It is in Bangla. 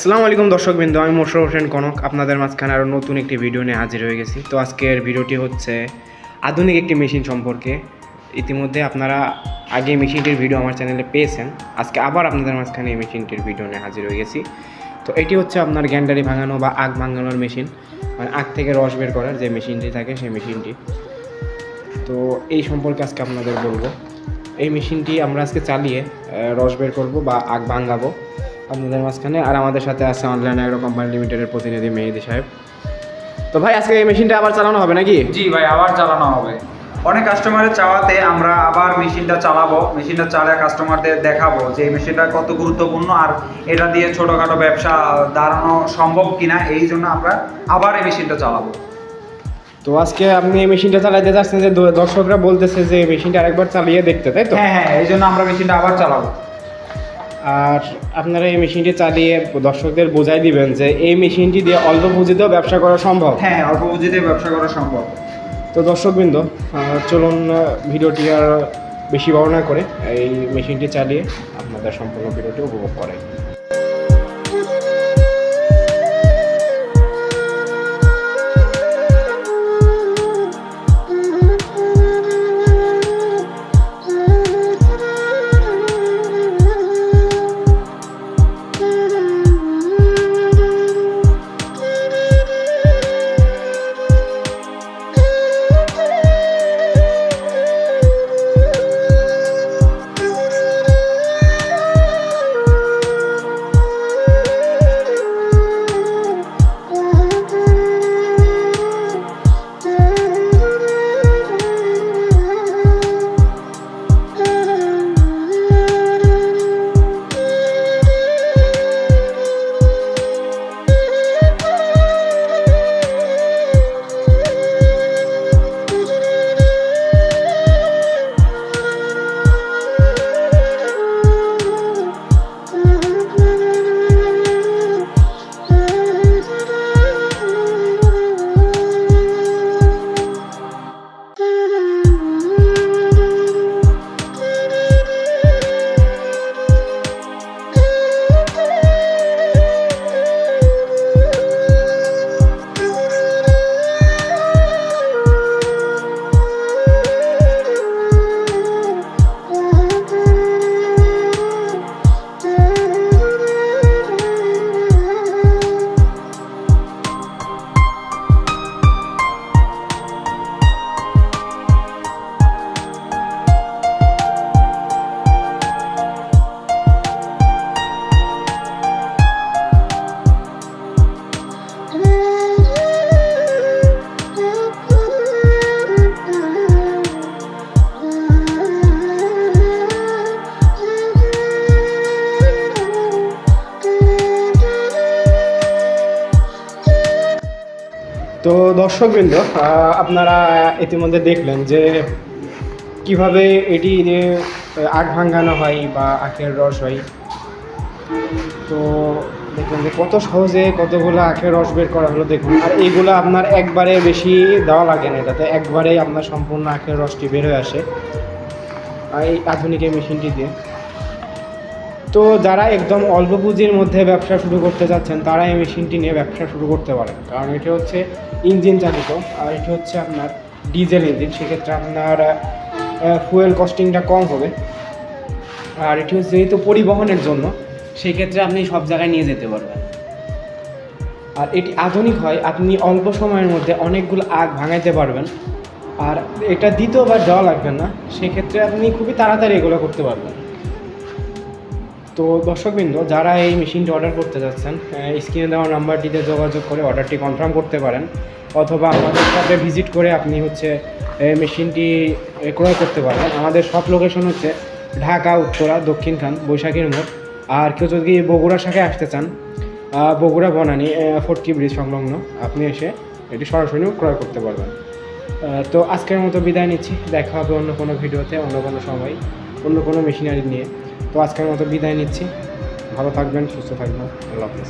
আসসালামু আলাইকুম দর্শকবৃন্দ, আমি মোশাররফ হোসেন কনক আপনাদের মাঝখানে আরও নতুন একটি ভিডিও নিয়ে হাজির হয়ে গেছি। তো আজকের ভিডিওটি হচ্ছে আধুনিক একটি মেশিন সম্পর্কে। ইতিমধ্যে আপনারা আগে মেশিনটির ভিডিও আমার চ্যানেলে পেয়েছেন, আজকে আবার আপনাদের মাঝখানে এই মেশিনটির ভিডিও নিয়ে হাজির হয়ে গেছি। তো এটি হচ্ছে আপনার গ্যান্ডারি ভাঙানো বা আখ ভাঙানোর মেশিন, মানে আখ থেকে রস বের করার যে মেশিনটি থাকে সেই মেশিনটি। তো এই সম্পর্কে আজকে আপনাদের বলবো। এই মেশিনটি আমরা আজকে চালিয়ে রস বের করবো বা আখ ভাঙাবো আপনাদের মাঝখানে। আর আমাদের সাথে আছে অনলাইন অ্যাগ্রো কোম্পানি লিমিটেডের প্রতিনিধি মেহেদি সাহেব। তো ভাই, আজকে এই মেশিনটা আবার চালানো হবে নাকি? জি ভাই, আবার চালানো হবে। অনেক কাস্টমারের চাওয়াতে আমরা আবার মেশিনটা চালাবো। মেশিনটা চালিয়ে কাস্টমারদের দেখাবো যে এই মেশিনটা কত গুরুত্বপূর্ণ আর এটা দিয়ে ছোটোখাটো ব্যবসা দাঁড়ানো সম্ভব কিনা। এই জন্য আমরা আবার এই মেশিনটা চালাবো। তো আজকে আপনি এই মেশিনটা চালাতে যাচ্ছেন, যে দর্শকরা বলতেছে যে এই মেশিনটা আরেকবার চালিয়ে দেখতে, তাই তো? হ্যাঁ, এই জন্য আমরা মেশিনটা আবার চালাবো। আর আপনারা এই মেশিনটি চালিয়ে দর্শকদের বোঝাই দিবেন যে এই মেশিনটি দিয়ে অল্প পুঁজিতেও ব্যবসা করা সম্ভব। হ্যাঁ, অল্প পুঁজিতে ব্যবসা করা সম্ভব। তো দর্শকবৃন্দ, চলুন ভিডিওটি আর বেশি বড় না করে এই মেশিনটি চালিয়ে আপনাদের সম্পূর্ণ ভিডিওটি উপভোগ করাই। তো দর্শকবৃন্দ, আপনারা ইতিমধ্যে দেখলেন যে কিভাবে এটি আখ ভাঙানো হয় বা আখের রস হয়। তো দেখলেন যে কত সহজে কতগুলো আখের রস বের করা হলো, দেখুন। আর এইগুলো আপনার একবারে বেশি দেওয়া লাগে না, এটাতে একবারেই আপনার সম্পূর্ণ আখের রসটি বের হয়ে আসে এই আধুনিক এই মেশিনটি দিয়ে। তো যারা একদম অল্প পুঁজির মধ্যে ব্যবসা শুরু করতে যাচ্ছেন তারা এই মেশিনটি নিয়ে ব্যবসা শুরু করতে পারেন, কারণ এটি হচ্ছে ইঞ্জিন চালিত আর এটি হচ্ছে আপনার ডিজেল ইঞ্জিন। সেক্ষেত্রে আপনার ফুয়েল কস্টিংটা কম হবে। আর এটি হচ্ছে যেহেতু পরিবহনের জন্য, সেক্ষেত্রে আপনি সব জায়গায় নিয়ে যেতে পারবেন। আর এটি আধুনিক হয়, আপনি অল্প সময়ের মধ্যে অনেকগুলো আখ ভাঙাইতে পারবেন। আর এটা দ্বিতীয়বার দেওয়া লাগবে না, সেক্ষেত্রে আপনি খুবই তাড়াতাড়ি এগুলো করতে পারবেন। তো দর্শকবৃন্দ, যারা এই মেশিনটি অর্ডার করতে যাচ্ছেন, স্ক্রিনে দেওয়া নাম্বারটিতে যোগাযোগ করে অর্ডারটি কনফার্ম করতে পারেন, অথবা আমাদের সাথে ভিজিট করে আপনি হচ্ছে মেশিনটি ক্রয় করতে পারবেন। আমাদের সব লোকেশন হচ্ছে ঢাকা উত্তরা, দক্ষিণখান, বৈশাখীর মোড়। আর কেউ যদি বগুড়া শাখায় আসতে চান, বগুড়া বনানী ফটকি ব্রিজ সংলগ্ন আপনি এসে এটি সরাসরি ক্রয় করতে পারবেন। তো আজকের মতো বিদায় নিচ্ছি, দেখা হবে অন্য কোনো ভিডিওতে, অন্য কোনো সময়, অন্য কোনো মেশিনারি নিয়ে। তো আজকের মতো বিদায় নিচ্ছি, ভালো থাকবেন, সুস্থ থাকবেন, আল্লাহ হাফেজ।